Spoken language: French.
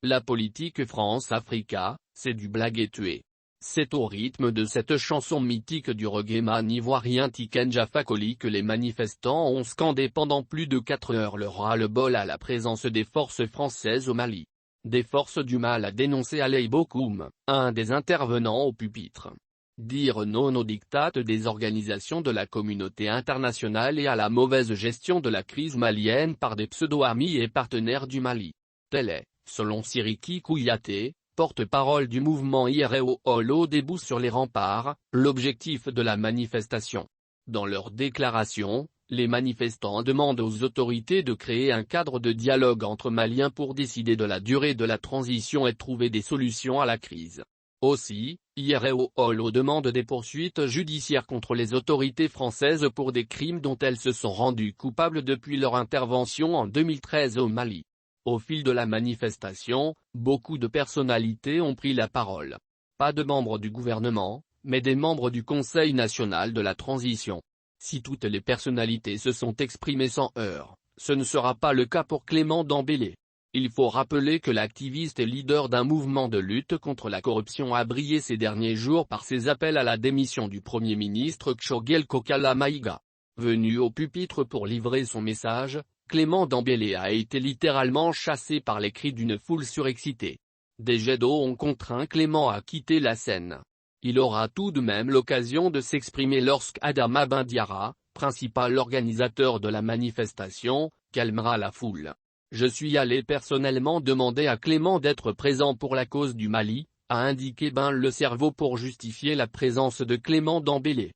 La politique France-Africa, c'est du blague et tuer. C'est au rythme de cette chanson mythique du reggaeman ivoirien Tiken Jah Fakoly que les manifestants ont scandé pendant plus de 4 heures le ras-le-bol à la présence des forces françaises au Mali. Des forces du mal a dénoncé Ali Bokoum, un des intervenants au pupitre. Dire non au diktat des organisations de la communauté internationale et à la mauvaise gestion de la crise malienne par des pseudo-amis et partenaires du Mali. Tel est, selon Siriki Kouyaté, porte-parole du mouvement IREO au debout sur les remparts, l'objectif de la manifestation. Dans leur déclaration, les manifestants demandent aux autorités de créer un cadre de dialogue entre Maliens pour décider de la durée de la transition et trouver des solutions à la crise. Aussi, IREO demande des poursuites judiciaires contre les autorités françaises pour des crimes dont elles se sont rendues coupables depuis leur intervention en 2013 au Mali. Au fil de la manifestation, beaucoup de personnalités ont pris la parole. Pas de membres du gouvernement, mais des membres du Conseil national de la transition. Si toutes les personnalités se sont exprimées sans heurts, ce ne sera pas le cas pour Clément Dembélé. Il faut rappeler que l'activiste et leader d'un mouvement de lutte contre la corruption a brillé ces derniers jours par ses appels à la démission du Premier ministre Tchogel Kokala Maïga. Venu au pupitre pour livrer son message, Clément Dembélé a été littéralement chassé par les cris d'une foule surexcitée. Des jets d'eau ont contraint Clément à quitter la scène. Il aura tout de même l'occasion de s'exprimer lorsqu'Adama Ben Diarra, principal organisateur de la manifestation, calmera la foule. Je suis allé personnellement demander à Clément d'être présent pour la cause du Mali, a indiqué Ben Le Cerveau pour justifier la présence de Clément Dembélé.